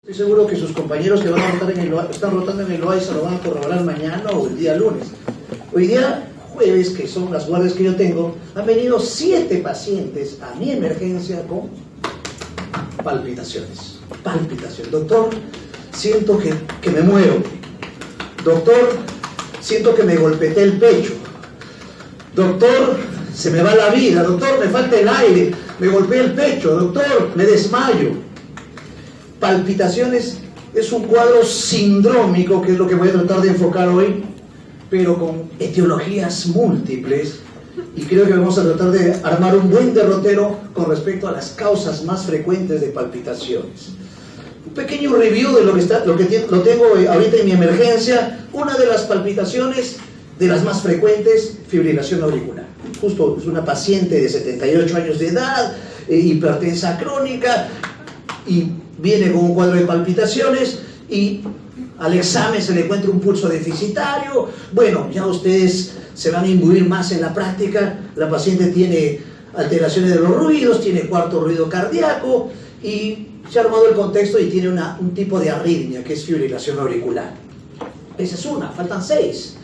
Estoy seguro que sus compañeros que están rotando en el Loaiza lo van a corroborar mañana o el día lunes. Hoy día, jueves, que son las guardias que yo tengo, han venido 7 pacientes a mi emergencia con palpitaciones. Palpitación. Doctor, siento que me muero. Doctor, siento que me golpeté el pecho. Doctor, se me va la vida. Doctor, me falta el aire. Me golpeé el pecho. Doctor, me desmayo. Palpitaciones es un cuadro sindrómico, que es lo que voy a tratar de enfocar hoy, pero con etiologías múltiples, y creo que vamos a tratar de armar un buen derrotero con respecto a las causas más frecuentes de palpitaciones. Un pequeño review de lo tengo ahorita en mi emergencia. Una de las palpitaciones de las más frecuentes, fibrilación auricular. Justo es una paciente de 78 años de edad, hipertensa crónica, y viene con un cuadro de palpitaciones y al examen se le encuentra un pulso deficitario. Bueno, ya ustedes se van a imbuir más en la práctica. La paciente tiene alteraciones de los ruidos, tiene cuarto ruido cardíaco y se ha armado el contexto y tiene un tipo de arritmia que es fibrilación auricular. Esa es una, faltan 6.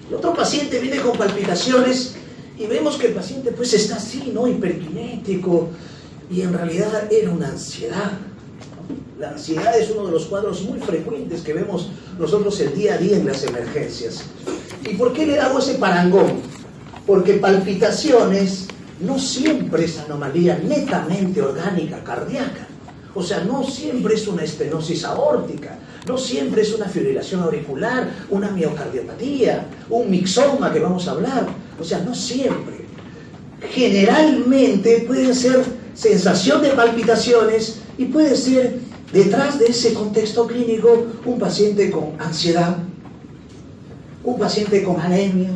El otro paciente viene con palpitaciones y vemos que el paciente pues está así, ¿no? Hiperkinético, y en realidad era una ansiedad. La ansiedad es uno de los cuadros muy frecuentes que vemos nosotros el día a día en las emergencias. ¿Y por qué le hago ese parangón? Porque palpitaciones no siempre es anomalía netamente orgánica cardíaca. O sea, no siempre es una estenosis aórtica, no siempre es una fibrilación auricular, una miocardiopatía, un mixoma que vamos a hablar. O sea, no siempre. Generalmente pueden ser sensación de palpitaciones y puede ser detrás de ese contexto clínico un paciente con ansiedad, un paciente con anemia,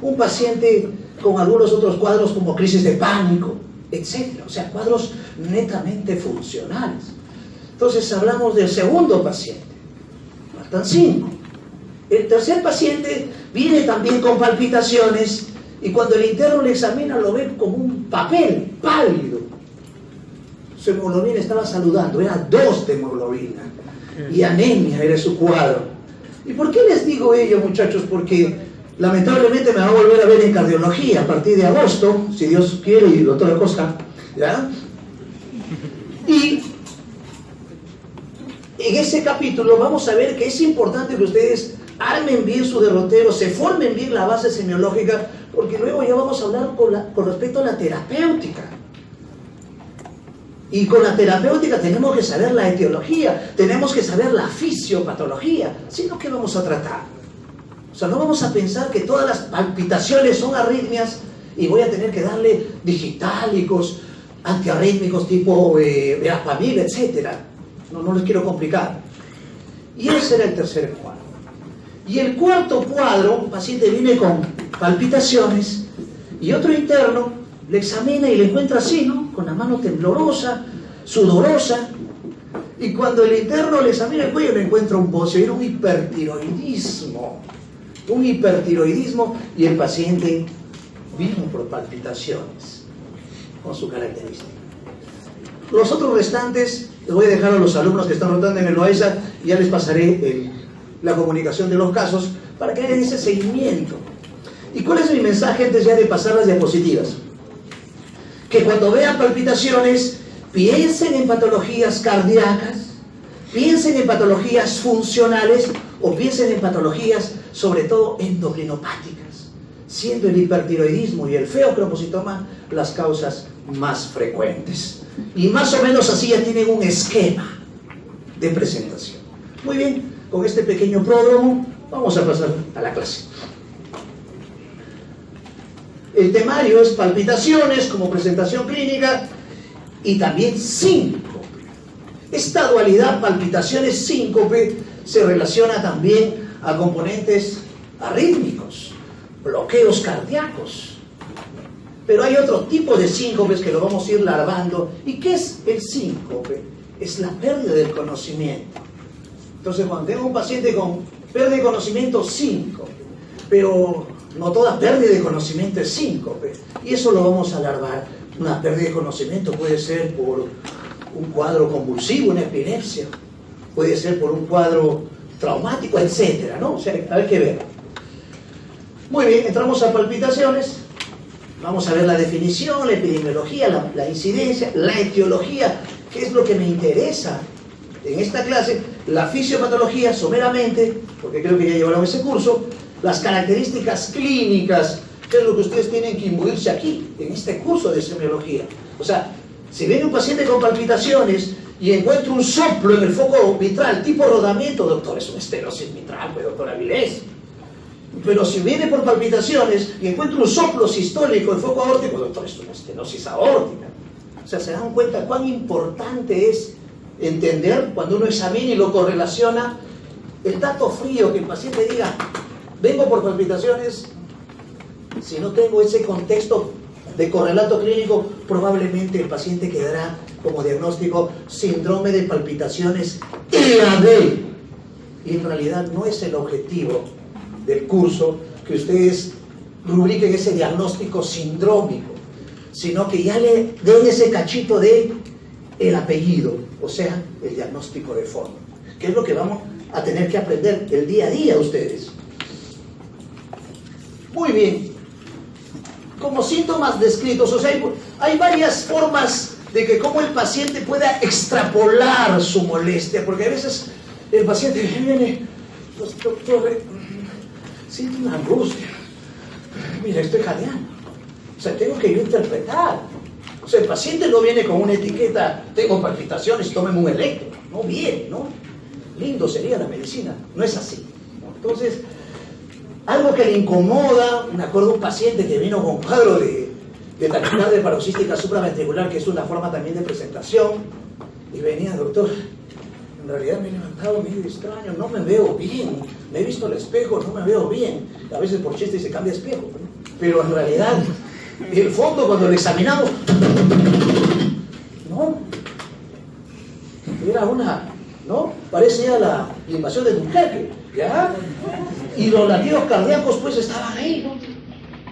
un paciente con algunos otros cuadros como crisis de pánico, etc. O sea, cuadros netamente funcionales. Entonces hablamos del segundo paciente. Faltan 5. El tercer paciente viene también con palpitaciones y cuando el interno le examina lo ve como un papel pálido. Su hemoglobina estaba saludando, era 2 de hemoglobina y anemia era su cuadro. ¿Y por qué les digo ello, muchachos? Porque lamentablemente me va a volver a ver en cardiología a partir de agosto, si Dios quiere, y el doctor Acosta, ¿ya? Y en ese capítulo vamos a ver que es importante que ustedes armen bien su derrotero, se formen bien la base semiológica, porque luego ya vamos a hablar con respecto a la terapéutica. Y con la terapéutica tenemos que saber la etiología, tenemos que saber la fisiopatología, sino que vamos a tratar. O sea, no vamos a pensar que todas las palpitaciones son arritmias y voy a tener que darle digitálicos, antiarrítmicos tipo verapamil, etc. No les quiero complicar. Y ese era el tercer cuadro. Y el cuarto cuadro, un paciente viene con palpitaciones y otro interno le examina y le encuentra así, ¿no? Con la mano temblorosa, sudorosa, y cuando el interno le examina el cuello le encuentra un bocio, era un hipertiroidismo, y el paciente vino por palpitaciones, con su característica. Los otros restantes les voy a dejar a los alumnos que están rotando en el Loaiza, y ya les pasaré la comunicación de los casos para que hagan ese seguimiento. ¿Y cuál es mi mensaje antes ya de pasar las diapositivas? Que cuando vean palpitaciones, piensen en patologías cardíacas, piensen en patologías funcionales o piensen en patologías sobre todo endocrinopáticas, siendo el hipertiroidismo y el feocromocitoma las causas más frecuentes. Y más o menos así ya tienen un esquema de presentación. Muy bien, con este pequeño prólogo vamos a pasar a la clase. El temario es palpitaciones como presentación clínica y también síncope. Esta dualidad palpitaciones-síncope se relaciona también a componentes arrítmicos, bloqueos cardíacos. Pero hay otro tipo de síncopes que lo vamos a ir larvando. ¿Y qué es el síncope? Es la pérdida del conocimiento. Entonces, cuando tengo un paciente con pérdida de conocimiento, síncope. Pero no toda pérdida de conocimiento es síncope. Y eso lo vamos a larvar. Una pérdida de conocimiento puede ser por un cuadro convulsivo, una epilepsia. puede ser por un cuadro traumático, etcétera, ¿no? O sea, hay que ver. Muy bien, entramos a palpitaciones. Vamos a ver la definición, la epidemiología, la incidencia, la etiología, que es lo que me interesa en esta clase, la fisiopatología someramente, porque creo que ya llevaron ese curso, las características clínicas, que es lo que ustedes tienen que imbuirse aquí, en este curso de semiología. O sea, si viene un paciente con palpitaciones y encuentro un soplo en el foco mitral, tipo rodamiento, doctor, es una estenosis mitral, pues, doctor Avilés. Pero si viene por palpitaciones y encuentro un soplo sistólico en foco aórtico, doctor, es una estenosis aórtica. O sea, se dan cuenta cuán importante es entender cuando uno examina y lo correlaciona el dato frío, que el paciente diga, vengo por palpitaciones. Si no tengo ese contexto de correlato clínico, probablemente el paciente quedará como diagnóstico síndrome de palpitaciones EAD. Y en realidad no es el objetivo del curso que ustedes rubriquen ese diagnóstico sindrómico, sino que ya le den ese cachito de el apellido, o sea, el diagnóstico de fondo, que es lo que vamos a tener que aprender el día a día ustedes. Muy bien. Como síntomas descritos, o sea, hay varias formas de que cómo el paciente pueda extrapolar su molestia, porque a veces el paciente viene, pues, doctor, siento una angustia, mira, estoy jadeando, o sea, tengo que yo interpretar. O sea, el paciente no viene con una etiqueta, tengo palpitaciones, tómeme un electro, no viene, ¿no? Lindo sería la medicina, no es así, ¿no? Entonces, algo que le incomoda, me acuerdo de un paciente que vino con cuadro de taquicardia paroxística supraventricular, que es una forma también de presentación, y venía, doctor, en realidad me he levantado medio extraño, no me veo bien, me he visto al espejo, no me veo bien, a veces por chiste se cambia espejo, ¿no? Pero en realidad, el fondo cuando lo examinamos, no, era una, ¿no? Parecía la invasión de Dunkerque, ¿ya? Y los latidos cardíacos pues estaban ahí, ¿no?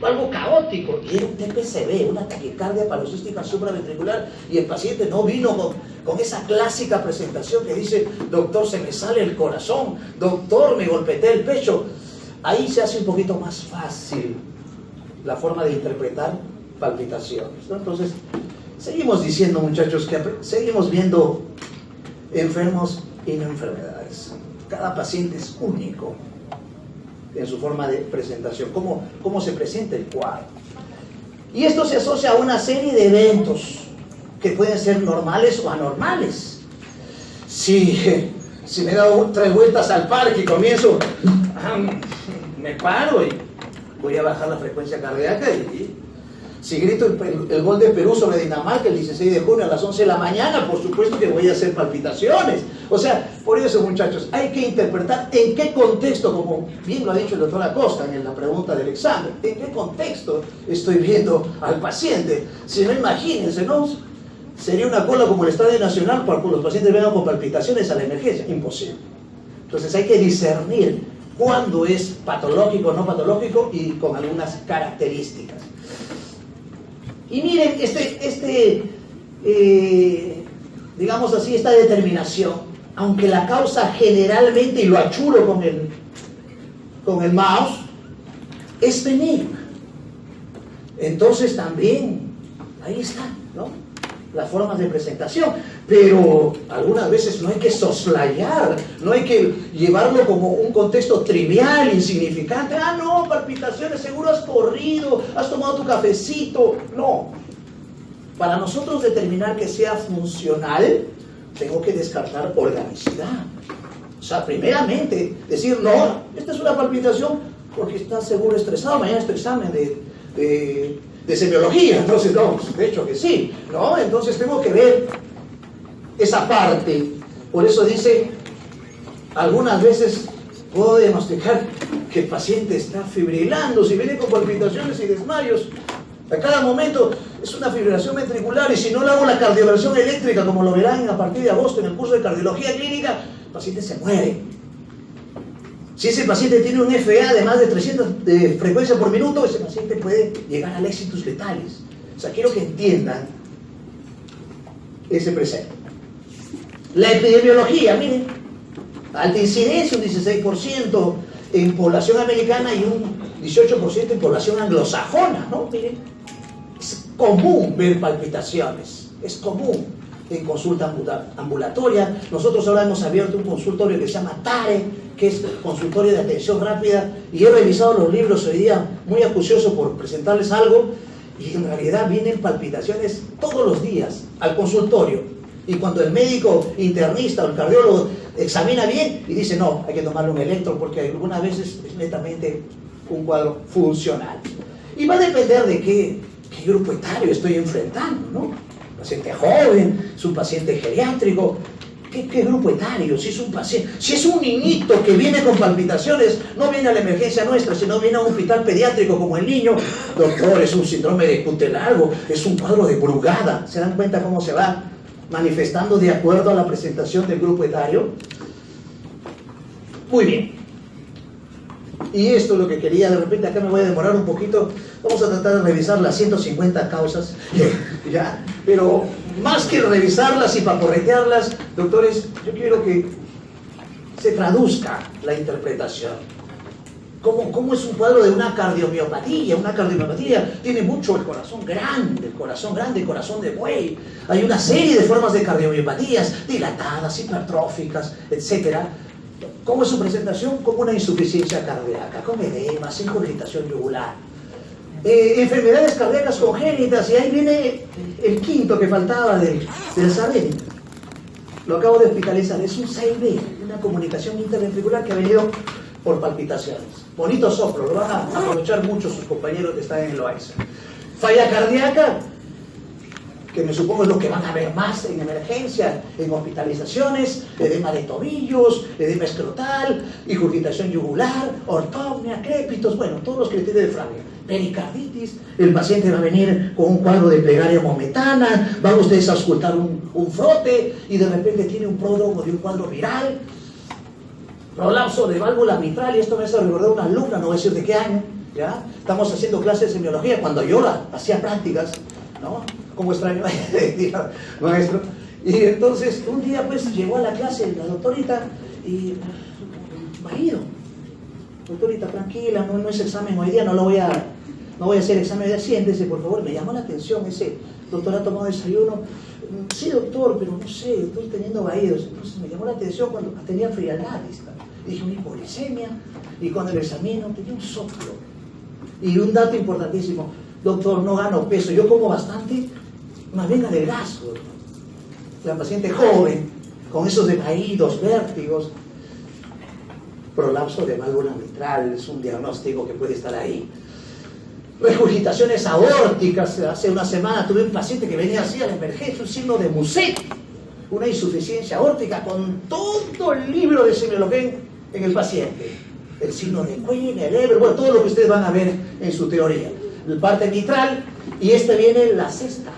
Algo caótico, y era un TPCB, una taquicardia paroxística supraventricular, y el paciente no vino con esa clásica presentación que dice, doctor, se me sale el corazón, doctor, me golpeté el pecho. Ahí se hace un poquito más fácil la forma de interpretar palpitaciones, ¿no? Entonces, seguimos diciendo, muchachos, que seguimos viendo enfermos y no enfermedades. Cada paciente es único en su forma de presentación, cómo se presenta el cuadro. Y esto se asocia a una serie de eventos que pueden ser normales o anormales. Si me he dado 3 vueltas al parque y comienzo, me paro y voy a bajar la frecuencia cardíaca, y si grito el gol de Perú sobre Dinamarca el 16 de junio a las 11 de la mañana, por supuesto que voy a hacer palpitaciones. O sea, por eso, muchachos, hay que interpretar en qué contexto, como bien lo ha dicho el doctor Acosta en la pregunta del examen, en qué contexto estoy viendo al paciente. Si no, imagínense, ¿no? Sería una cola como el Estadio Nacional para que los pacientes vengan con palpitaciones a la emergencia. Imposible. Entonces hay que discernir cuándo es patológico o no patológico y con algunas características. Y miren, digamos así, esta determinación, aunque la causa generalmente, y lo achuro con el mouse, es benigna. Entonces también, ahí está, ¿no? Las formas de presentación, pero algunas veces no hay que soslayar, no hay que llevarlo como un contexto trivial, insignificante. Ah, no, palpitaciones, seguro has corrido, has tomado tu cafecito. No. Para nosotros determinar que sea funcional, tengo que descartar organicidad. O sea, primeramente, decir, no, esta es una palpitación porque estás seguro estresado, mañana es tu examen de semiología, entonces no, de hecho que sí, ¿no? Entonces tengo que ver esa parte. Por eso dice, algunas veces puedo diagnosticar que el paciente está fibrilando, si viene con palpitaciones y desmayos, a cada momento es una fibrilación ventricular, y si no le hago la cardioversión eléctrica, como lo verán a partir de agosto en el curso de cardiología clínica, el paciente se muere. Si ese paciente tiene un FA de más de 300 de frecuencia por minuto, ese paciente puede llegar a éxitos letales. O sea, quiero que entiendan ese precepto. La epidemiología, miren, alta incidencia, un 16% en población americana y un 18% en población anglosajona, ¿no? Miren, es común ver palpitaciones, es común en consulta ambulatoria. Nosotros ahora hemos abierto un consultorio que se llama TARE, que es consultorio de atención rápida, y he revisado los libros hoy día, muy acucioso por presentarles algo, y en realidad vienen palpitaciones todos los días al consultorio. Y cuando el médico internista o el cardiólogo examina bien y dice, no, hay que tomarle un electro porque algunas veces es netamente un cuadro funcional. Y va a depender de qué grupo etario estoy enfrentando, ¿no? Paciente joven, es un paciente geriátrico, ¿qué grupo etario? Si es un niñito que viene con palpitaciones, no viene a la emergencia nuestra, sino viene a un hospital pediátrico como el niño, doctor, es un síndrome de Cutelago, es un cuadro de Brugada. ¿Se dan cuenta cómo se va manifestando de acuerdo a la presentación del grupo etario? Muy bien. Y esto es lo que quería. De repente acá me voy a demorar un poquito. Vamos a tratar de revisar las 150 causas, ¿ya? Pero más que revisarlas y paporretearlas, doctores, yo quiero que se traduzca la interpretación. ¿Cómo es un cuadro de una cardiomiopatía? Una cardiomiopatía tiene mucho el corazón grande, el corazón de buey. Hay una serie de formas de cardiomiopatías, dilatadas, hipertróficas, etcétera. ¿Cómo es su presentación? Como una insuficiencia cardíaca, con edema, sin congestión yugular. Enfermedades cardíacas congénitas, y ahí viene el quinto que faltaba del SAREN. Lo acabo de hospitalizar, es un CIB, una comunicación interventricular que ha venido por palpitaciones. Bonito soplo, lo van a aprovechar mucho sus compañeros que están en el OAISA. Falla cardíaca, que me supongo es lo que van a ver más en emergencia, en hospitalizaciones, edema de tobillos, edema escrotal, ingurgitación yugular, ortopnea, crépitos, bueno, todos los criterios de Framingham. Pericarditis, el paciente va a venir con un cuadro de plegaria momentánea, van ustedes a auscultar un frote y de repente tiene un pródromo de un cuadro viral, prolapso de válvula mitral, y esto me hace recordar una alumna, no voy a decir de qué año, ¿ya? Estamos haciendo clases de semiología, cuando yo hacía prácticas, ¿no? Como extraño, maestro. Y entonces, un día pues llegó a la clase la doctorita y marido, doctorita, tranquila, no es examen hoy día, no voy a hacer examen hoy día, siéntese por favor. Me llamó la atención ese doctor, ha tomado desayuno. Sí, doctor, pero no sé, estoy teniendo vaídos. Entonces me llamó la atención cuando tenía frialdad. Dije, una hipoglicemia, y cuando lo examino tenía un soplo. Y un dato importantísimo, doctor, no gano peso, yo como bastante, más bien adelgazo. La paciente joven, con esos decaídos, vértigos, prolapso de válvula mitral, es un diagnóstico que puede estar ahí. Regurgitaciones aórticas. Hace una semana tuve un paciente que venía así a la emergencia, un signo de Muset, una insuficiencia aórtica con todo el libro de semiología en el paciente. El signo de Quinn, el Eber, bueno, todo lo que ustedes van a ver en su teoría. El parte mitral, y viene la sexta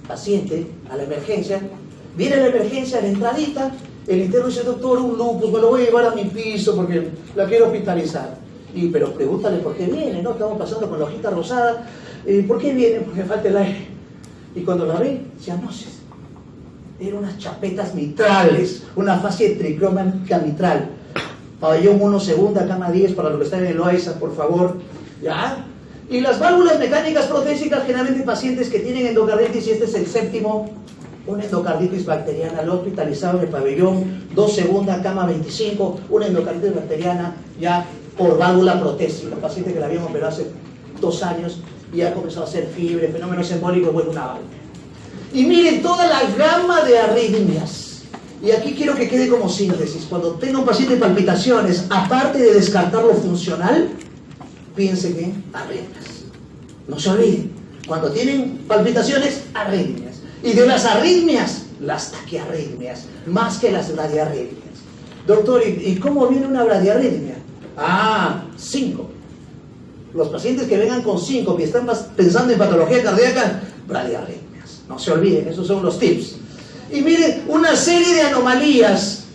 paciente a la emergencia. Viene a la emergencia, a la entradita, el interno dice, doctor, un lupus, me lo voy a llevar a mi piso porque la quiero hospitalizar. Pero pregúntale por qué viene, ¿no? Estamos pasando con la hojita rosada. ¿Por qué viene? Porque falta el aire. Y cuando la ve, cianosis. Eran unas chapetas mitrales, una fascia tricromática mitral. Pabellón 1, segunda, cama 10, para los que están en el OAISA, por favor. ¿Ya? Y las válvulas mecánicas protésicas, generalmente pacientes que tienen endocarditis, y este es el séptimo, una endocarditis bacteriana, lo hospitalizado en el pabellón 2, segunda, cama 25, una endocarditis bacteriana ya por válvula protésica, un paciente que la habíamos operado hace 2 años y ha comenzado a hacer fiebre, fenómenos embólicos, bueno, una válvula. Y miren toda la gama de arritmias. Y aquí quiero que quede como síntesis. Cuando tenga un paciente de palpitaciones, aparte de descartar lo funcional, piense que arritmias. No se olviden. Cuando tienen palpitaciones, arritmias. Y de las arritmias, las taquiarritmias, más que las bradiarritmias. Doctor, ¿y cómo viene una bradiarritmia? 5. Los pacientes que vengan con 5 y están pensando en patología cardíaca, bradiarritmias. No se olviden, esos son los tips. Y miren, una serie de anomalías,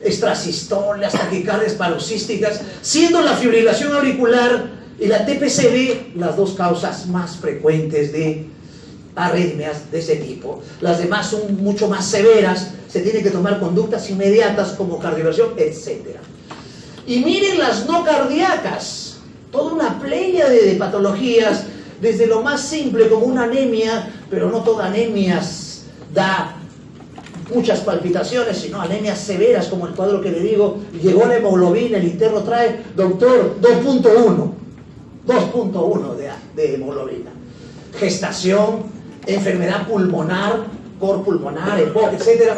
extrasistolas, taquicardias paroxísticas, siendo la fibrilación auricular y la TPCB las 2 causas más frecuentes de arritmias de ese tipo. Las demás son mucho más severas, se tienen que tomar conductas inmediatas como cardioversión, etc. Y miren las no cardíacas, toda una pléyade de patologías, desde lo más simple como una anemia, pero no toda anemia da muchas palpitaciones, sino anemias severas como el cuadro que le digo, llegó la hemoglobina, el interno trae, doctor, 2.1 de hemoglobina. Gestación, enfermedad pulmonar, cor pulmonar, EPOC, etc.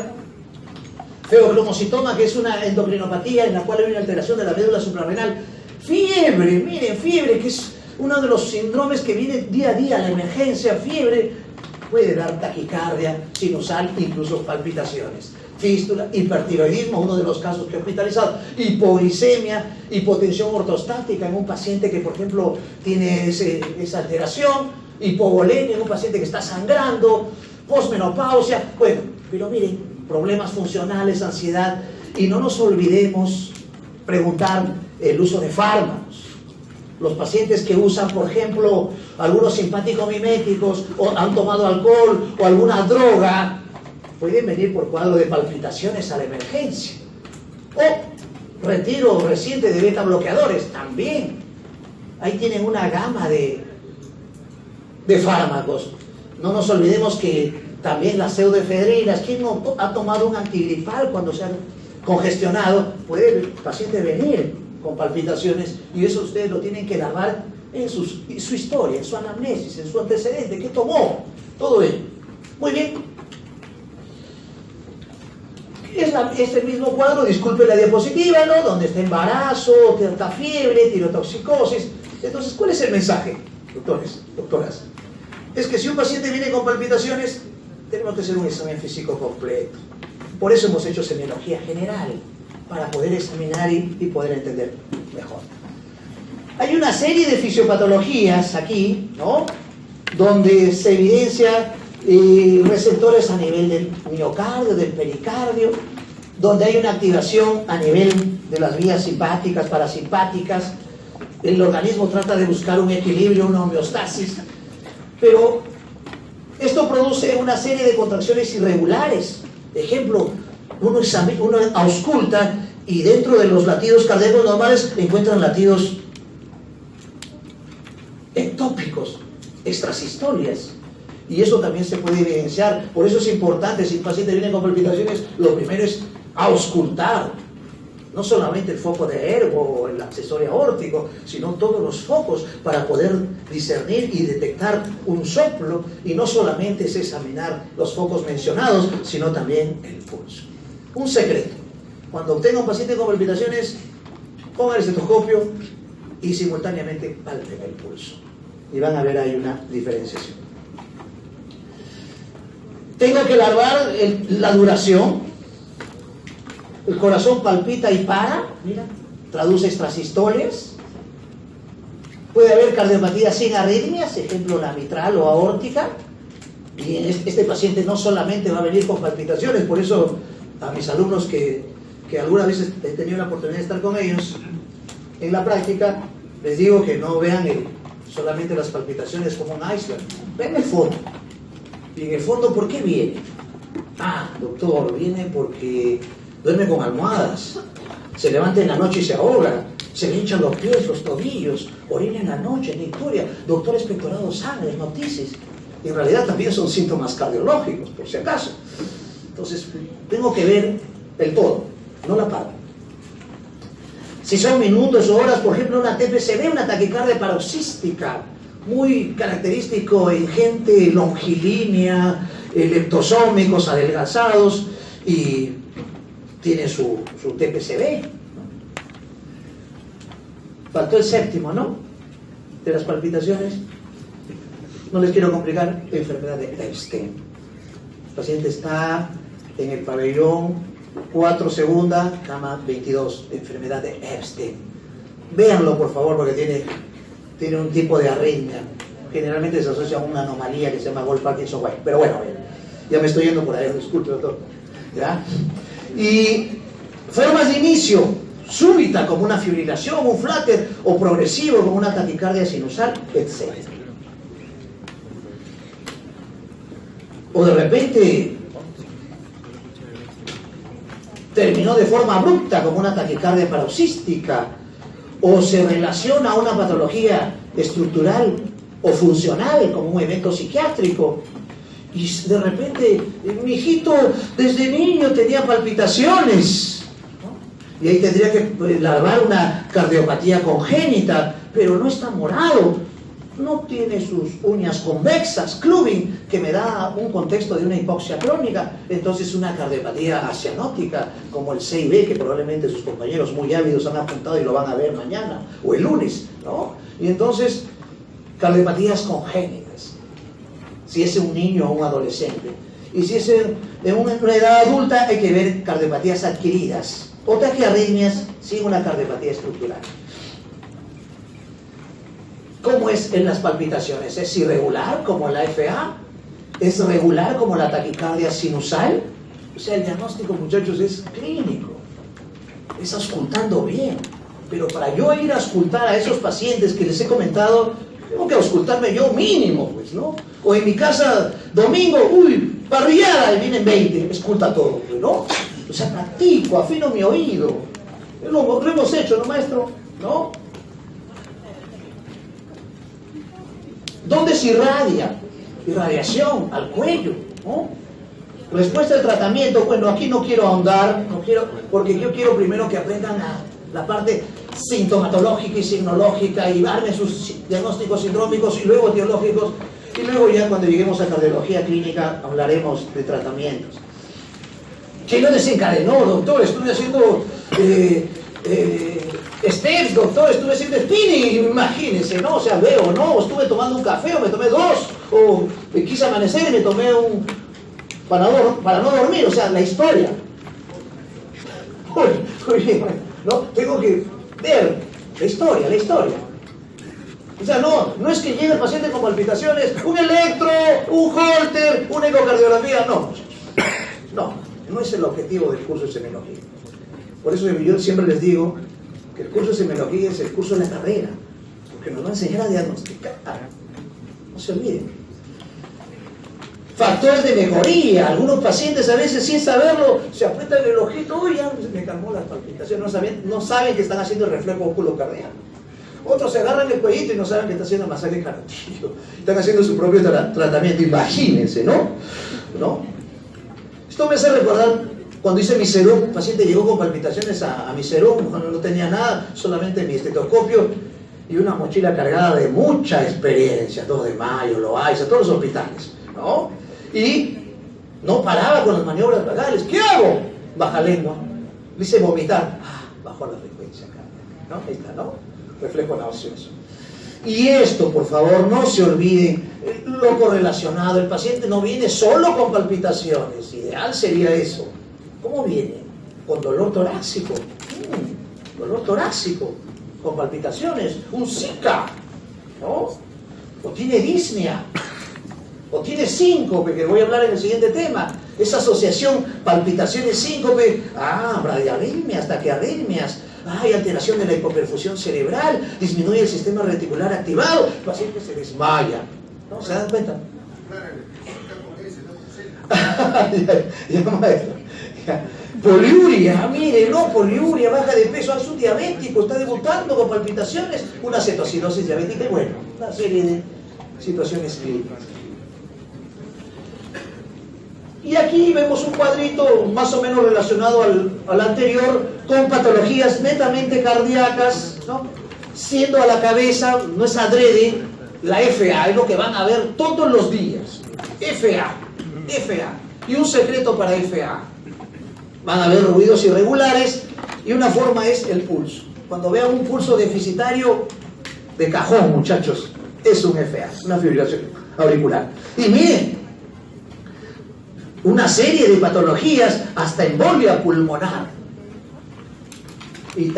Feocromocitoma, que es una endocrinopatía en la cual hay una alteración de la médula suprarrenal. Fiebre, miren, fiebre, que es uno de los síndromes que viene día a día, la emergencia, fiebre, puede dar taquicardia, sinusal, incluso palpitaciones. Fístula, hipertiroidismo, uno de los casos que he hospitalizado, hipoglicemia, hipotensión ortostática en un paciente que, por ejemplo, tiene esa alteración, hipovolemia en un paciente que está sangrando, posmenopausia, bueno, pero miren, problemas funcionales, ansiedad, y no nos olvidemos preguntar el uso de fármacos. Los pacientes que usan, por ejemplo, algunos simpático-miméticos o han tomado alcohol o alguna droga, pueden venir por cuadro de palpitaciones a la emergencia. O retiro reciente de beta bloqueadores, también. Ahí tienen una gama de fármacos. No nos olvidemos que también las pseudoefedrinas, quien no ha tomado un antigripal cuando se ha congestionado, puede el paciente venir con palpitaciones, y eso ustedes lo tienen que grabar en su historia, en su anamnesis, en su antecedente, qué tomó, todo ello. Muy bien. Es el mismo cuadro, disculpe la diapositiva, ¿no? Donde está embarazo, está fiebre, tirotoxicosis. Entonces, ¿cuál es el mensaje, doctores, doctoras? Es que si un paciente viene con palpitaciones, tenemos que hacer un examen físico completo. Por eso hemos hecho semiología general, para poder examinar y poder entender mejor. Hay una serie de fisiopatologías aquí, ¿no? Donde se evidencia receptores a nivel del miocardio, del pericardio, donde hay una activación a nivel de las vías simpáticas, parasimpáticas. El organismo trata de buscar un equilibrio, una homeostasis, pero esto produce una serie de contracciones irregulares. Ejemplo, uno ausculta y dentro de los latidos cardíacos normales encuentran latidos ectópicos, extrasistolias, y eso también se puede evidenciar. Por eso es importante, si un paciente viene con palpitaciones, lo primero es auscultar, no solamente el foco de Ergo o el accesorio aórtico, sino todos los focos para poder discernir y detectar un soplo, y no solamente es examinar los focos mencionados, sino también el pulso. Un secreto: cuando obtenga un paciente con palpitaciones, ponga el estetoscopio y simultáneamente palpen el pulso, y van a ver ahí una diferenciación. Tengo que larvar la duración. El corazón palpita y para, mira, traduce extrasistolias. Puede haber cardiopatía sin arritmias, ejemplo la mitral o aórtica, y en este paciente no solamente va a venir con palpitaciones. Por eso a mis alumnos que algunas veces he tenido la oportunidad de estar con ellos en la práctica, les digo que no vean solamente las palpitaciones como un iceberg, ven el fondo. Y en el fondo, ¿por qué viene? Ah, doctor, viene porque duerme con almohadas, se levanta en la noche y se ahoga, se le hinchan los pies, los tobillos, orina en la noche, nicturia, doctor expectorado sangre, notices. Y en realidad también son síntomas cardiológicos, por si acaso. Entonces, tengo que ver el todo, no la parte. Si son minutos o horas, por ejemplo, una TPCB, una taquicardia paroxística, muy característico en gente longilínea, leptosómicos, adelgazados, y tiene su TPCB, ¿no? Faltó el séptimo, ¿no? De las palpitaciones. No les quiero complicar, enfermedad de Epstein. El paciente está en el pabellón 4 segunda, cama 22, enfermedad de Epstein. Véanlo, por favor, porque tiene un tipo de arritmia. Generalmente se asocia a una anomalía que se llama Wolff-Parkinson-White. Pero bueno, ya me estoy yendo por ahí, disculpe, doctor. ¿Ya? Y formas de inicio: súbita, como una fibrilación, un flutter, o progresivo, como una taquicardia sinusal, etc. O de repente terminó de forma abrupta como una taquicardia paroxística, o se relaciona a una patología estructural o funcional como un evento psiquiátrico. Y de repente, mi hijito desde niño tenía palpitaciones, ¿no? Y ahí tendría que larvar una cardiopatía congénita, pero no está morado, no tiene sus uñas convexas, clubbing, que me da un contexto de una hipoxia crónica, entonces una cardiopatía asianótica, como el CIB, que probablemente sus compañeros muy ávidos han apuntado y lo van a ver mañana o el lunes, ¿no? Y entonces, cardiopatías congénitas, si es un niño o un adolescente. Y si es en una edad adulta, hay que ver cardiopatías adquiridas o taquiarritmias sin una cardiopatía estructural. ¿Cómo es en las palpitaciones? ¿Es irregular como la FA? ¿Es regular como la taquicardia sinusal? O sea, el diagnóstico, muchachos, es clínico. Es auscultando bien. Pero para yo ir a auscultar a esos pacientes que les he comentado, tengo que auscultarme yo mínimo, pues, ¿no? O en mi casa, domingo, parrillada, y vienen 20, esculta todo, pues, ¿no? O sea, practico, afino mi oído. Lo hemos hecho, ¿no, maestro? ¿No? ¿Dónde se irradia? Irradiación al cuello, ¿no? Respuesta al tratamiento, bueno, aquí no quiero ahondar, porque yo quiero primero que aprendan la parte sintomatológica y signológica y darme sus diagnósticos sindrómicos y luego etiológicos, y luego ya cuando lleguemos a cardiología clínica hablaremos de tratamientos. ¿Qué lo desencadenó, doctor? Estuve haciendo steps, doctor, estuve haciendo spinning, imagínense, ¿no? O sea, veo, ¿no? Estuve tomando un café o me tomé dos, o quise amanecer y me tomé un para no dormir, o sea, la historia. Muy bien, ¿no? Tengo que ver la historia. O sea, no es que llegue el paciente con palpitaciones, un electro, un holter, una ecocardiografía, no es el objetivo del curso de semiología. Por eso yo siempre les digo que el curso de semiología es el curso de la carrera, porque nos va a enseñar a diagnosticar. No se olviden. Factores de mejoría. Algunos pacientes a veces sin saberlo se aprietan el ojito, uy, ya se me calmó la palpitación, no saben que están haciendo el reflejo oculocardiaco. Otros se agarran el cuellito y no saben que están haciendo masaje carotídeo. Están haciendo su propio tratamiento, imagínense, ¿no? Esto me hace recordar cuando hice mi serum, un paciente llegó con palpitaciones a mi serum, no tenía nada, solamente mi estetoscopio y una mochila cargada de mucha experiencia, 2 de Mayo, Loaiza, todos los hospitales, ¿no? Y no paraba con las maniobras vagales. ¿Qué hago? Baja lengua. Le hice vomitar. Bajó la frecuencia cardíaca, ¿no? Ahí está, ¿no? Reflejo nauseoso. Y esto, por favor, no se olviden, lo correlacionado. El paciente no viene solo con palpitaciones. Ideal sería eso. ¿Cómo viene? Con dolor torácico. Dolor torácico. Con palpitaciones. Un Zika, ¿no? O tiene disnea. O tiene síncope, que voy a hablar en el siguiente tema. Esa asociación palpitaciones-síncope. Bradiarritmias, taquiarritmias. Hay alteración de la hipoperfusión cerebral. Disminuye el sistema reticular activado. El paciente se desmaya. ¿No? ¿Se dan cuenta? ya, maestro. Poliuria, mire, poliuria, baja de peso, es un diabético, está debutando con palpitaciones, una cetocidosis diabética y bueno, una serie de situaciones clínicas. Y aquí vemos un cuadrito más o menos relacionado al anterior, con patologías netamente cardíacas, ¿no? Siendo a la cabeza, no es adrede, la FA, es lo que van a ver todos los días. FA. Y un secreto para FA. Van a ver ruidos irregulares y una forma es el pulso. Cuando vean un pulso deficitario, de cajón, muchachos, es un FA, una fibrilación auricular. Y miren, una serie de patologías, hasta embolia pulmonar. Y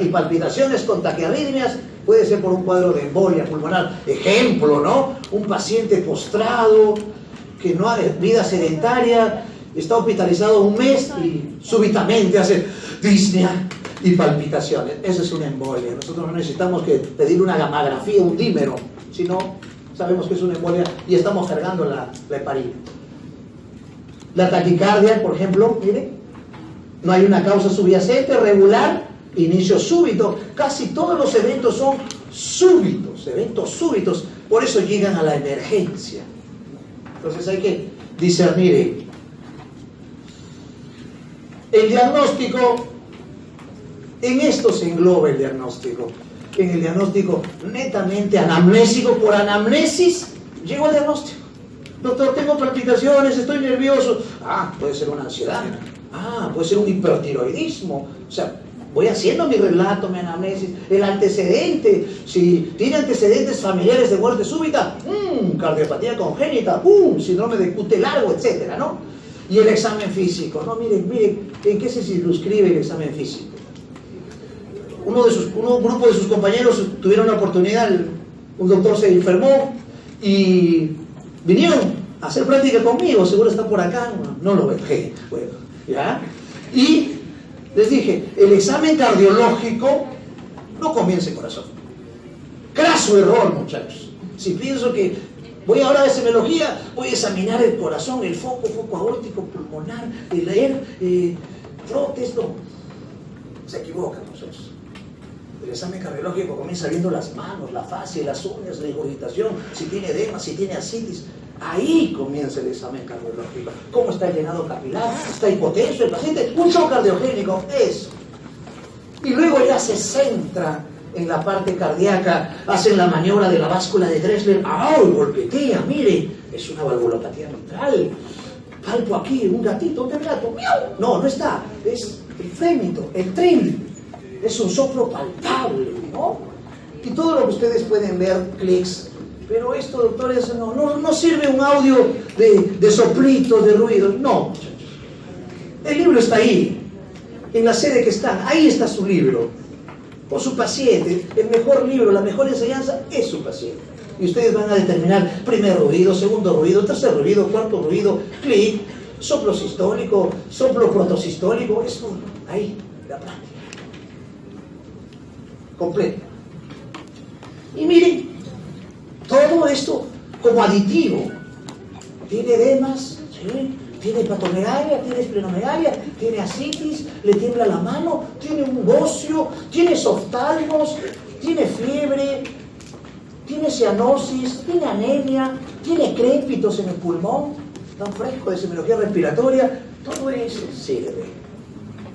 palpitaciones con taquiarritmias puede ser por un cuadro de embolia pulmonar. Ejemplo, ¿no? Un paciente postrado, que no ha vida sedentaria, está hospitalizado un mes y súbitamente hace disnea y palpitaciones. Eso es una embolia. Nosotros no necesitamos que pedir una gamografía, un dímero, sino sabemos que es una embolia y estamos cargando la heparina. La taquicardia, por ejemplo, mire, no hay una causa subyacente, regular, inicio súbito. Casi todos los eventos son súbitos, eventos súbitos. Por eso llegan a la emergencia. Entonces hay que discernir. El diagnóstico, en esto se engloba el diagnóstico. En el diagnóstico netamente anamnésico, por anamnesis, llego al diagnóstico. Doctor, tengo palpitaciones, estoy nervioso. Ah, puede ser una ansiedad. Ah, puede ser un hipertiroidismo. O sea, voy haciendo mi relato, mi anamnesis, el antecedente. Si tiene antecedentes familiares de muerte súbita, cardiopatía congénita, síndrome de QT largo, etcétera, ¿no? Y el examen físico. No, miren, ¿en qué se circunscribe el examen físico? Un grupo de sus compañeros tuvieron la oportunidad, un doctor se enfermó y vinieron a hacer práctica conmigo, seguro está por acá, no lo veo, bueno, ¿ya? Y les dije, el examen cardiológico no comienza en corazón. Craso error, muchachos. Si pienso que voy ahora a esemología, voy a examinar el corazón, el foco aórtico, pulmonar, frotes, no. Se equivocan, muchachos. El examen cardiológico comienza viendo las manos, la fascia, las uñas, la ingurgitación, si tiene edema, si tiene ascitis. Ahí comienza el examen cardiológico. ¿Cómo está el llenado capilar? ¿Está hipotenso el paciente? Un shock cardiogénico, eso. Y luego ya se centra en la parte cardíaca, hacen la maniobra de la báscula de Dressler. ¡Ay, golpetea! Mire, es una valvulopatía mitral. Palpo aquí, un gatito, un gato. ¡Miau! No está. Es el frémito, el tren. Es un soplo palpable, ¿no? Y todo lo que ustedes pueden ver, clics. Pero esto, doctores, no sirve un audio de soplitos, de ruidos. No, muchachos. El libro está ahí. En la sede que están, ahí está su libro. O su paciente. El mejor libro, la mejor enseñanza es su paciente. Y ustedes van a determinar primer ruido, segundo ruido, tercer ruido, cuarto ruido, clic, soplo sistólico, soplo protosistólico. Eso, ahí, la práctica. Completo. Y miren, todo esto como aditivo. Tiene edemas, ¿sí? Tiene hepatomegalia, tiene esplenomegalia, tiene ascitis, le tiembla la mano, tiene un bocio, tiene oftalmos, tiene fiebre, tiene cianosis, tiene anemia, tiene crépitos en el pulmón, tan fresco de semiología respiratoria. Todo eso sirve.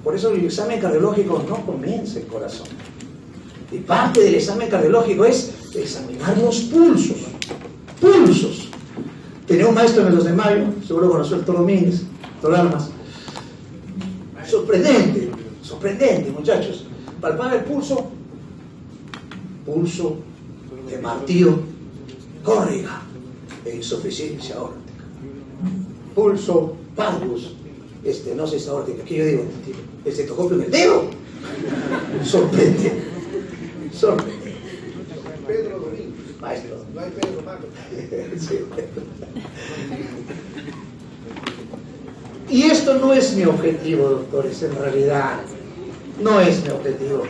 Por eso el examen cardiológico no comienza el corazón. Y parte del examen cardiológico es examinar los pulsos. Pulsos. Tenía un maestro en el 2 de mayo, seguro conoció el doctor Domínguez, doctor Almas. Sorprendente, muchachos. Palpar el pulso de martillo, córrega e insuficiencia aórtica. Pulso parvus, estenosis aórtica. ¿Qué yo digo? Estetoscopio en el dedo. Sorprendente. Pedro Domínguez. Maestro. No hay Pedro Marco. Sí. Y esto no es mi objetivo, doctores, en realidad. No es mi objetivo.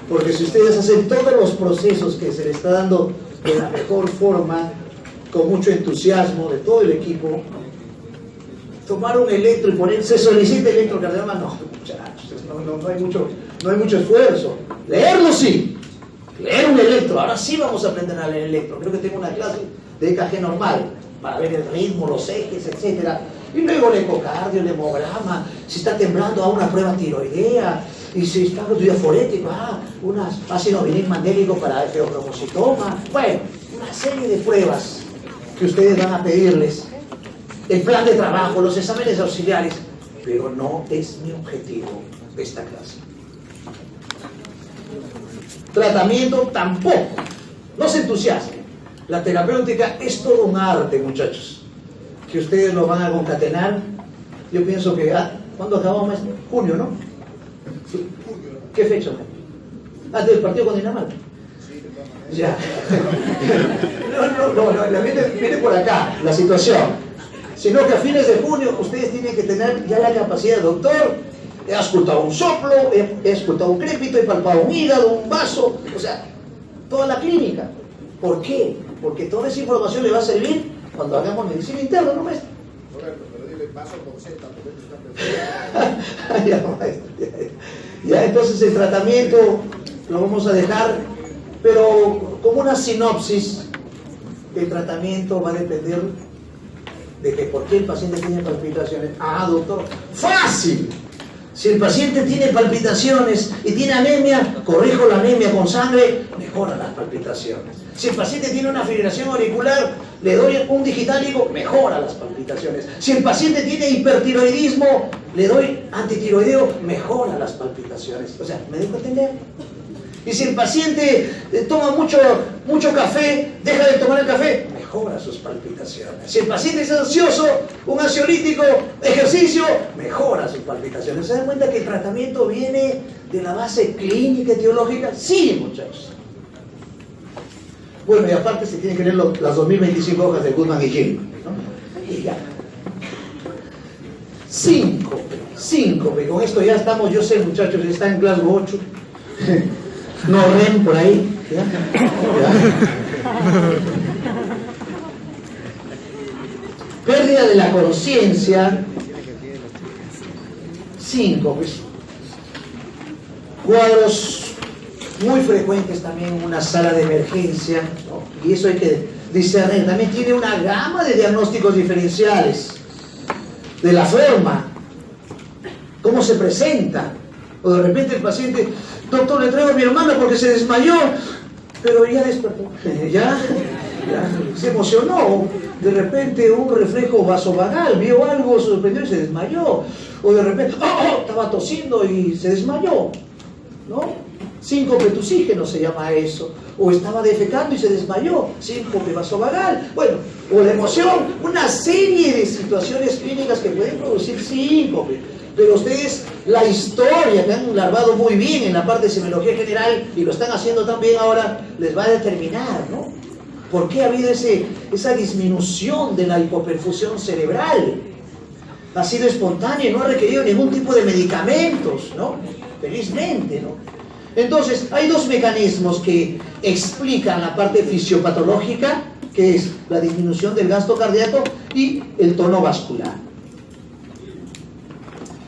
Porque si ustedes hacen todos los procesos que se le está dando de la mejor forma, con mucho entusiasmo de todo el equipo, tomar un electro y poner, se solicita electrocardiograma, no, muchachos, no hay mucho esfuerzo. Leerlo sí. Leer un electro, ahora sí vamos a aprender a leer electro. Creo que tengo una clase de EKG normal para ver el ritmo, los ejes, etc. Y luego el ecocardio, el hemograma, si está temblando a una prueba tiroidea, y si está diaforético, un ácido vinil mandélico para feocromocitoma. Bueno, una serie de pruebas que ustedes van a pedirles, el plan de trabajo, los exámenes auxiliares, pero no es mi objetivo esta clase. Tratamiento tampoco. No se entusiasmen. La terapéutica es todo un arte, muchachos. Que ustedes lo van a concatenar. Yo pienso que... ¿cuándo acabamos? Junio, ¿no? Sí. ¿Qué fecha? Antes del partido con Dinamarca. Ya. No, viene por acá la situación. Sino que a fines de junio ustedes tienen que tener ya la capacidad, doctor. He auscultado un soplo, he auscultado un crépito, he palpado un hígado, un vaso, o sea, toda la clínica. ¿Por qué? Porque toda esa información le va a servir cuando hagamos medicina interna, ¿no, maestro? Correcto, pero dile, vaso con Z, ya, maestro, ya, entonces el tratamiento lo vamos a dejar, pero como una sinopsis, el tratamiento va a depender de que por qué el paciente tiene palpitaciones. Ah, doctor, ¡fácil! Si el paciente tiene palpitaciones y tiene anemia, corrijo la anemia con sangre, mejora las palpitaciones. Si el paciente tiene una fibrilación auricular, le doy un digitálico, mejora las palpitaciones. Si el paciente tiene hipertiroidismo, le doy antitiroideo, mejora las palpitaciones. O sea, ¿me dejo entender? Y si el paciente toma mucho café, deja de tomar el café, mejora sus palpitaciones. Si el paciente es ansioso, un ansiolítico, ejercicio, mejora sus palpitaciones. ¿Se dan cuenta que el tratamiento viene de la base clínica etiológica? Sí, muchachos. Bueno, y aparte se tienen que leer las 2025 hojas de Goodman y Gilman, ¿no? Y ya. Síncope. Con esto ya estamos, yo sé, muchachos, está en Glasgow 8. No REM por ahí. ¿Ya? Pérdida de la conciencia. Síncopes. Cuadros muy frecuentes también en una sala de emergencia, ¿no? Y eso hay que discernir. También tiene una gama de diagnósticos diferenciales de la forma, cómo se presenta. O de repente el paciente, doctor, le traigo a mi hermana porque se desmayó, pero ya despertó, ya se emocionó. De repente un reflejo vasovagal, vio algo, se sorprendió y se desmayó. O de repente, estaba tosiendo y se desmayó, ¿no? Síncope tusígeno se llama eso. O estaba defecando y se desmayó, síncope vasovagal. Bueno, o la emoción, una serie de situaciones clínicas que pueden producir síncope. Pero ustedes, la historia que han larvado muy bien en la parte de semiología general, y lo están haciendo también ahora, les va a determinar, ¿no? ¿Por qué ha habido esa disminución de la hipoperfusión cerebral? Ha sido espontáneo y no ha requerido ningún tipo de medicamentos, ¿no? Felizmente, ¿no? Entonces, hay dos mecanismos que explican la parte fisiopatológica, que es la disminución del gasto cardíaco y el tono vascular.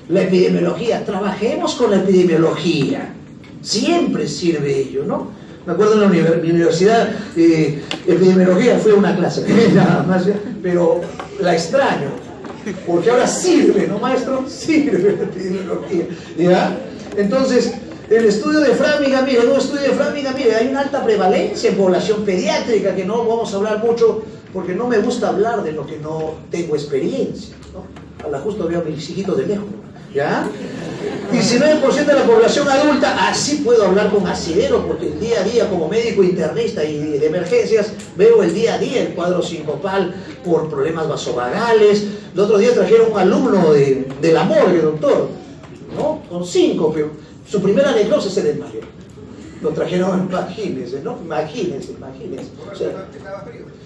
La epidemiología, trabajemos con la epidemiología, siempre sirve ello, ¿no? Me acuerdo en la universidad, epidemiología fue una clase, nada más, pero la extraño, porque ahora sirve, ¿no, maestro? Sirve la epidemiología, ¿ya? Entonces, el estudio de Framingham, mire, hay una alta prevalencia en población pediátrica, que no vamos a hablar mucho, porque no me gusta hablar de lo que no tengo experiencia, ¿no? A la justo veo a mis hijitos de lejos, ¿ya? 19% de la población adulta, así puedo hablar con asidero, porque el día a día como médico internista y de emergencias, veo el día a día el cuadro sincopal por problemas vasovagales. El otro día trajeron un alumno de la morgue, doctor, ¿no? Con síncope. Su primera necrosis se desmayó. Lo trajeron, imagínense, ¿no? Imagínense. O sea,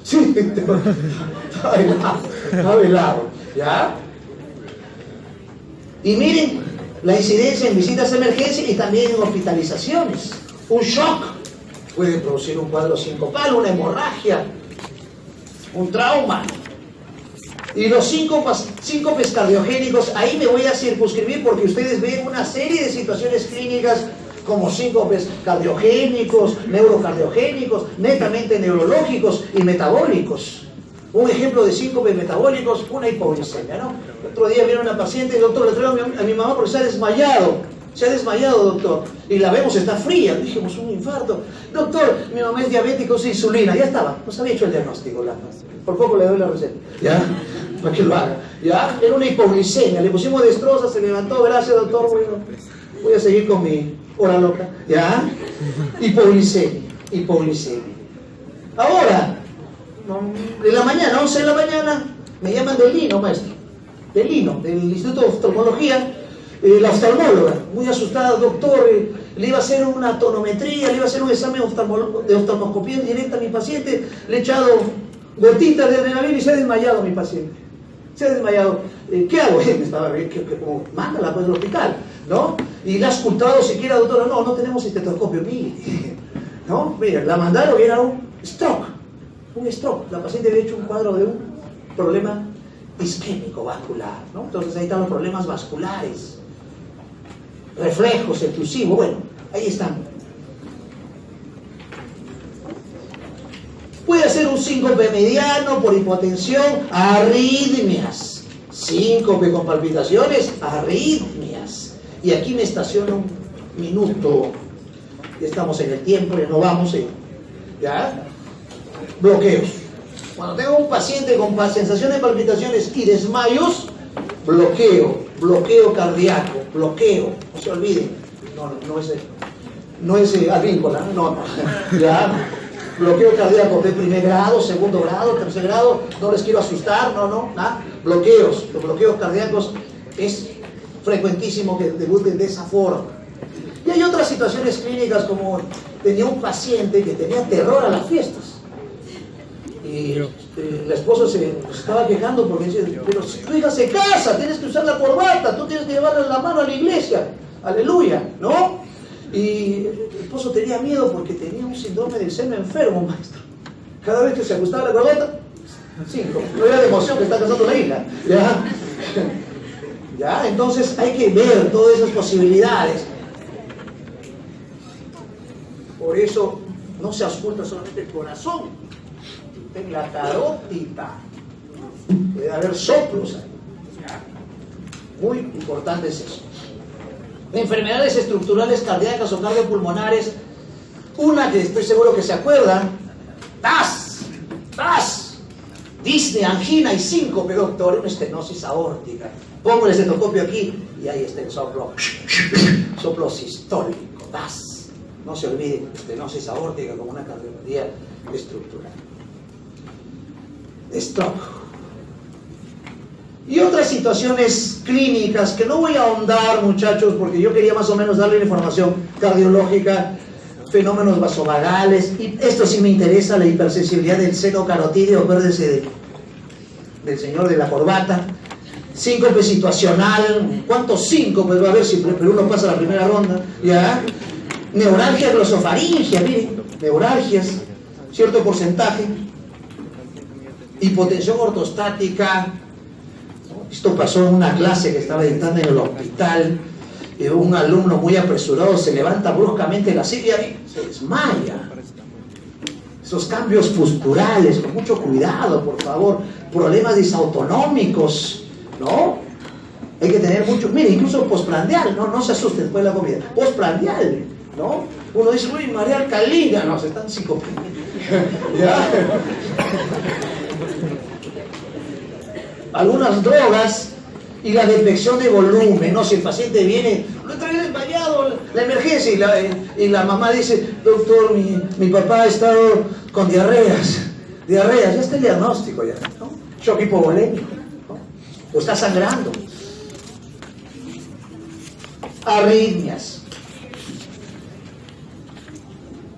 sí, está velado, ¿ya? Y miren, la incidencia en visitas a emergencia y también en hospitalizaciones. Un shock puede producir un cuadro sincopal, una hemorragia, un trauma. Y los síncopes cardiogénicos, ahí me voy a circunscribir porque ustedes ven una serie de situaciones clínicas como síncopes cardiogénicos, neurocardiogénicos, netamente neurológicos y metabólicos. Un ejemplo de síncopes metabólicos, una hipoglicemia, ¿no? El otro día vino una paciente, doctor, le traigo a mi mamá porque se ha desmayado, doctor. Y la vemos, está fría, dijimos, un infarto. Doctor, mi mamá es diabética, usa insulina, ya estaba, nos había hecho el diagnóstico, por poco le doy la receta, ¿ya? Para que lo haga, ¿ya? Era una hipoglicemia, le pusimos destroza, se levantó, gracias, doctor, bueno, voy a seguir con mi hora loca, ¿ya? Hipoglicemia. Ahora, de la mañana, 11 de la mañana, me llaman del Lino, maestro, del Instituto de Oftalmología, la oftalmóloga, muy asustada, doctor, le iba a hacer una tonometría, le iba a hacer un examen de oftalmoscopía en directa a mi paciente, le he echado gotitas de adrenalina y se ha desmayado mi paciente. Se ha desmayado. ¿Qué hago? Estaba como, mándala pues al hospital, ¿no? Y la has ocultado siquiera, doctora, no tenemos estetoscopio, mire, ¿no? Mira, la mandaron y era un stroke. La paciente había hecho un cuadro de un problema isquémico vascular, ¿no? Entonces ahí están los problemas vasculares, reflejos efusivos, bueno, ahí están. Puede ser un síncope mediano por hipotensión, arritmias, síncope con palpitaciones, arritmias. Y aquí me estaciono un minuto, ya estamos en el tiempo, ya no vamos, ¿ya? Bloqueos. Cuando tengo un paciente con sensación de palpitaciones y desmayos, bloqueo cardíaco, bloqueo, no se olviden, no es alvícola, no, ya, bloqueo cardíaco de primer grado, segundo grado, tercer grado, no les quiero asustar, bloqueos, los bloqueos cardíacos es frecuentísimo que debuten de esa forma. Y hay otras situaciones clínicas, como tenía un paciente que tenía terror a las fiestas. Y la esposa se estaba quejando porque decía, pero si tu hija se casa, tienes que usar la corbata, tú tienes que llevarle la mano a la iglesia, aleluya, ¿no? Y el esposo tenía miedo porque tenía un síndrome del seno enfermo, maestro. Cada vez que se ajustaba la corbata, 5, no era de emoción que está casando la hija, ¿ya? Entonces hay que ver todas esas posibilidades. Por eso no se ausculta solamente el corazón, en la carótida puede haber soplos ahí. Muy importante es eso. Enfermedades estructurales cardíacas o cardiopulmonares, una que estoy seguro que se acuerdan, TAS, disnea, angina y síncope, doctor, una estenosis aórtica. Pongo el estetoscopio aquí y ahí está el soplo sistólico, TAS. No se olviden, estenosis aórtica como una cardiopatía estructural. Stroke. Y otras situaciones clínicas que no voy a ahondar, muchachos, porque yo quería más o menos darle la información cardiológica, fenómenos vasovagales, y esto sí me interesa, la hipersensibilidad del seno carotídeo, acuérdense del señor de la corbata, síncope situacional, ¿cuántos síncopes va a haber si Perú no pasa la primera ronda? ¿Ya? Neuralgia glosofaringia, miren, neuralgias, cierto porcentaje, hipotensión ortostática. Esto pasó en una clase que estaba dictando en el hospital, un alumno muy apresurado se levanta bruscamente de la silla y se desmaya. Esos cambios posturales, con mucho cuidado, por favor, problemas disautonómicos, ¿no? Hay que tener mucho, mire, incluso postprandial, no se asusten después de la comida, postprandial, ¿no? Uno dice, uy, María alcalina, no, se están psicopatando. ¿Ya? Algunas drogas y la detección de volumen, ¿no? Si el paciente viene, lo trae desmayado, la emergencia, y la mamá dice, doctor, mi papá ha estado con diarreas, ya está el diagnóstico ya, ¿no? Shock hipovolémico, ¿no? O está sangrando. Arritmias.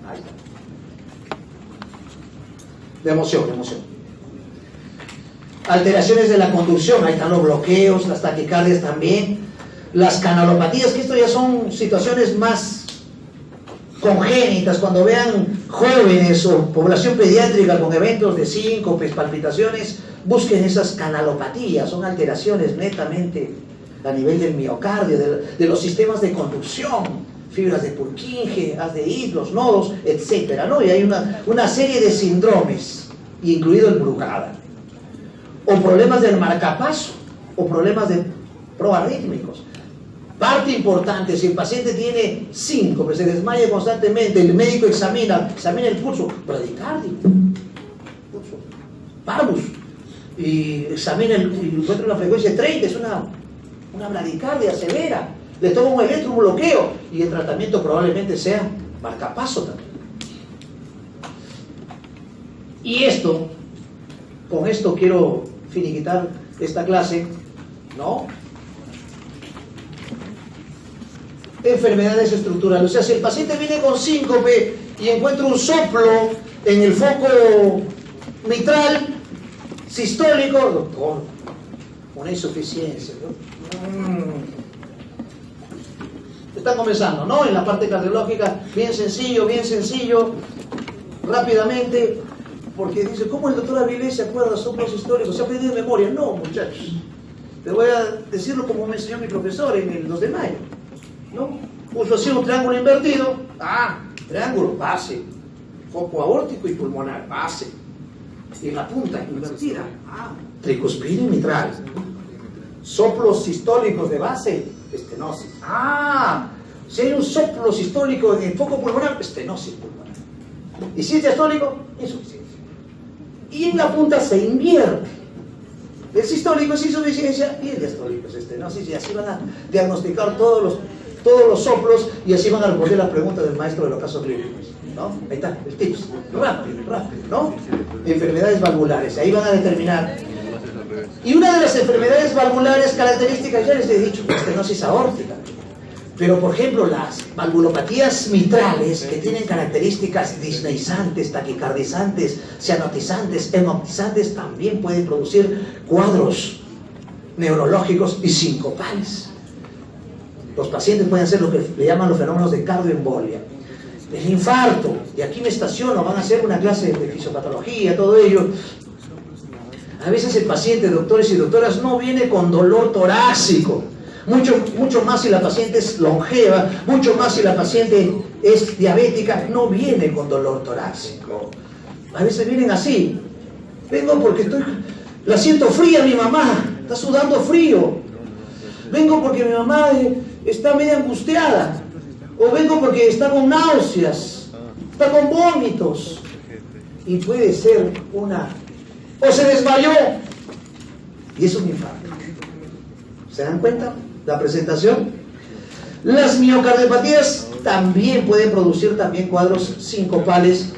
Ahí está. De emoción. Alteraciones de la conducción, ahí están los bloqueos, las taquicardias también, las canalopatías, que esto ya son situaciones más congénitas. Cuando vean jóvenes o población pediátrica con eventos de síncopes, palpitaciones, busquen esas canalopatías, son alteraciones netamente a nivel del miocardio, de los sistemas de conducción, fibras de Purkinje, haz de Hith, los nodos, etcétera, ¿no? Y hay una serie de síndromes, incluido el Brugada, o problemas del marcapaso, o problemas de proarrítmicos. Parte importante, si el paciente tiene síncope, se desmaya constantemente, el médico examina el pulso, bradicardio, pulso, parvus, y examina y encuentra una frecuencia de 30, es una bradicardia severa, le toma un electrobloqueo y el tratamiento probablemente sea marcapaso también. Y con esto quiero finiquitar esta clase, ¿no? Enfermedades estructurales, o sea, si el paciente viene con síncope y encuentra un soplo en el foco mitral sistólico, doctor, una insuficiencia, ¿no? Están comenzando, ¿no? En la parte cardiológica, bien sencillo, rápidamente, Porque dice, ¿cómo el doctor Avilés se acuerda de soplos históricos? Se ha aprendido de memoria. No, muchachos. Te voy a decirlo como me enseñó mi profesor en el 2 de mayo. ¿No? Puso así un triángulo invertido. Triángulo, base. Foco aórtico y pulmonar, base. Y en la punta, invertida. Tricuspidio y mitral. Soplos sistólicos de base, estenosis. Si hay un soplo sistólico en el foco pulmonar, estenosis pulmonar. Y si es diastólico, insuficiencia. Y en la punta se invierte. El sistólico es insuficiencia y el diastólico es estenosis. Y así van a diagnosticar todos los soplos y así van a responder las preguntas del maestro de los casos clínicos. ¿No? Ahí está, el tips. Rápido, ¿no? Enfermedades valvulares, ahí van a determinar. Y una de las enfermedades valvulares características, ya les he dicho, estenosis aórtica. Pero, por ejemplo, las valvulopatías mitrales, que tienen características disneizantes, taquicardizantes, cianotizantes, hemoptizantes, también pueden producir cuadros neurológicos y sincopales. Los pacientes pueden hacer lo que le llaman los fenómenos de cardioembolia. El infarto, y aquí me estaciono, van a hacer una clase de fisiopatología, todo ello. A veces el paciente, doctores y doctoras, no viene con dolor torácico. Mucho más si la paciente es longeva, mucho más si la paciente es diabética, no viene con dolor torácico. A veces vienen así. Vengo porque la siento fría mi mamá, está sudando frío. Vengo porque mi mamá está medio angustiada. O vengo porque está con náuseas, está con vómitos. Y puede ser o se desmayó. Y es un infarto. ¿Se dan cuenta? La presentación. Las miocardiopatías también pueden producir cuadros sincopales.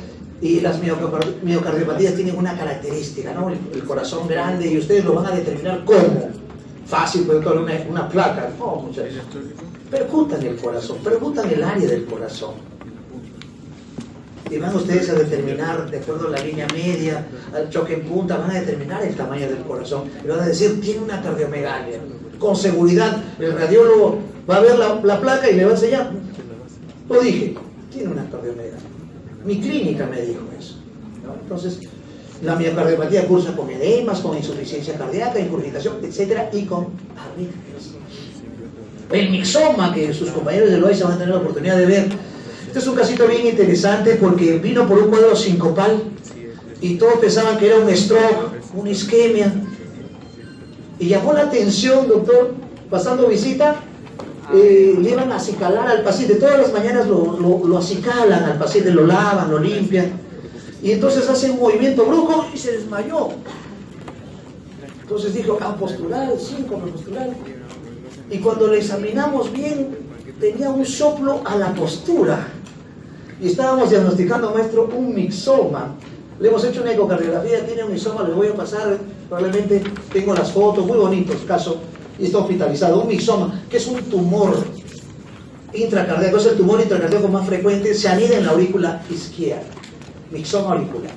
Y las miocardiopatías tienen una característica, ¿no? El corazón grande, y ustedes lo van a determinar cómo. Fácil, pueden tomar una placa. No, muchachos. Percutan el corazón, percutan el área del corazón. Y van ustedes a determinar, de acuerdo a la línea media, al choque en punta, van a determinar el tamaño del corazón. Y van a decir, tiene una cardiomegalia. Con seguridad, el radiólogo va a ver la placa y le va a enseñar. Lo dije, tiene una cardiomegalia. Mi clínica me dijo eso, ¿no? Entonces, la miocardiopatía cursa con edemas, con insuficiencia cardíaca, incurgitación, etcétera, y con arritmias. El mixoma, que sus compañeros de Loaiza van a tener la oportunidad de ver. Este es un casito bien interesante porque vino por un cuadro sincopal y todos pensaban que era un stroke, una isquemia. Y llamó la atención, doctor, pasando visita, le iban a acicalar al paciente. Todas las mañanas lo acicalan al paciente, lo lavan, lo limpian. Y entonces hace un movimiento brusco y se desmayó. Entonces dijo, postural, síncope postural. Y cuando le examinamos bien, tenía un soplo a la postura. Y estábamos diagnosticando, maestro, un mixoma. Le hemos hecho una ecocardiografía, tiene un mixoma, les voy a pasar, probablemente tengo las fotos, muy bonitos, caso, y está hospitalizado. Un mixoma, que es un tumor intracardíaco, es el tumor intracardíaco más frecuente, se anida en la aurícula izquierda. Mixoma auricular.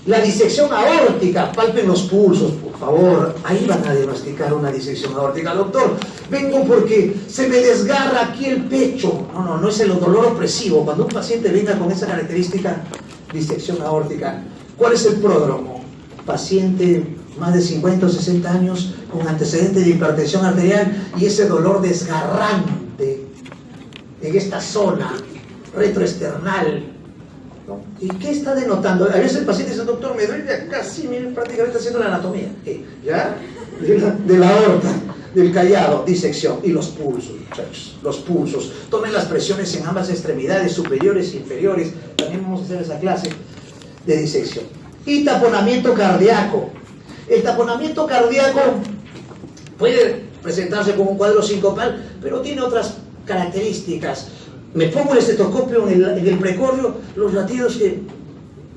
La disección aórtica, palpen los pulsos, por favor. Ahí van a diagnosticar una disección aórtica. Doctor, vengo porque se me desgarra aquí el pecho. No es el dolor opresivo. Cuando un paciente venga con esa característica, disección aórtica, ¿cuál es el pródromo? Paciente más de 50 o 60 años con antecedente de hipertensión arterial y ese dolor desgarrante en esta zona retroesternal. ¿No? ¿Y qué está denotando? A veces el paciente dice, doctor, me duele acá, sí, miren, prácticamente haciendo la anatomía. ¿Ya? De la aorta, del callado, disección. Y los pulsos, muchachos, los pulsos. Tomen las presiones en ambas extremidades, superiores e inferiores. También vamos a hacer esa clase de disección. Y taponamiento cardíaco. El taponamiento cardíaco puede presentarse como un cuadro sincopal, pero tiene otras características. Me pongo el estetoscopio en el precordio, los latidos que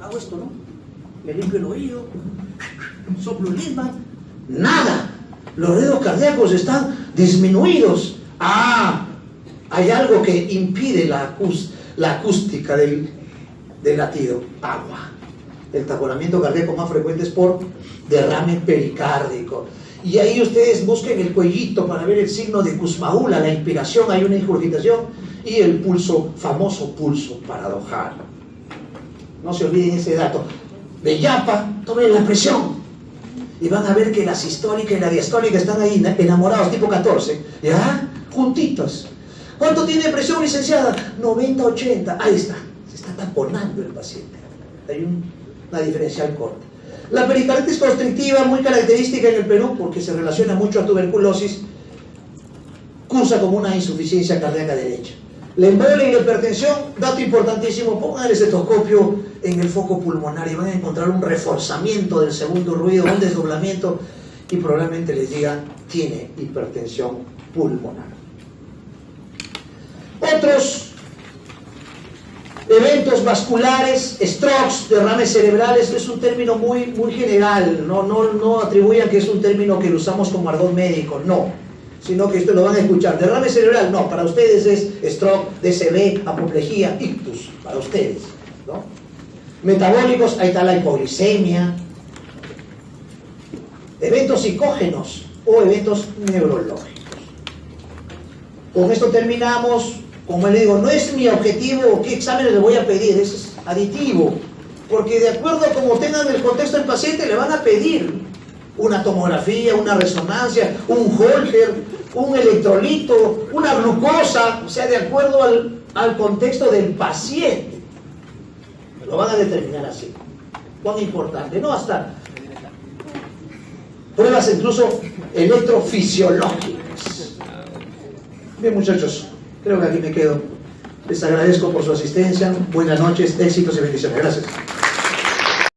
hago esto, ¿no? Me limpio el oído, soplo el lisma, nada. Los dedos cardíacos están disminuidos. Hay algo que impide la acústica del latido. Agua. El taponamiento cardíaco más frecuente es por derrame pericárdico. Y ahí ustedes busquen el cuellito para ver el signo de Kussmaul, la inspiración, hay una ingurgitación, y el pulso, famoso pulso paradojal. No se olviden ese dato. de yapa, tomen la presión. Y van a ver que la sistólica y la diastólica están ahí enamorados, tipo 14, ¿ya? Juntitos. ¿Cuánto tiene presión, licenciada? 90-80. Ahí está. Se está taponando el paciente. Hay una diferencial corta. La pericarditis constrictiva, muy característica en el Perú, porque se relaciona mucho a tuberculosis, cursa como una insuficiencia cardíaca derecha. La embolia y la hipertensión, dato importantísimo, pongan el estetoscopio en el foco pulmonar y van a encontrar un reforzamiento del segundo ruido, un desdoblamiento, y probablemente les digan, tiene hipertensión pulmonar. Otros eventos vasculares, strokes, derrames cerebrales, es un término muy general, no atribuyan que es un término que lo usamos como argot médico, no, sino que esto lo van a escuchar. Derrame cerebral, no, para ustedes es stroke, DCB, apoplejía, ictus, para ustedes, ¿no? Metabólicos, ahí está la hipoglicemia. Eventos psicógenos o eventos neurológicos. Con esto terminamos. Como le digo, no es mi objetivo qué exámenes le voy a pedir, eso es aditivo, porque de acuerdo a cómo tengan el contexto del paciente le van a pedir una tomografía, una resonancia, un Holter, un electrolito, una glucosa, o sea, de acuerdo al contexto del paciente. Lo van a determinar así. Cuán importante, no hasta pruebas incluso electrofisiológicas. Bien, muchachos. Creo que aquí me quedo. Les agradezco por su asistencia. Buenas noches, éxitos y bendiciones. Gracias.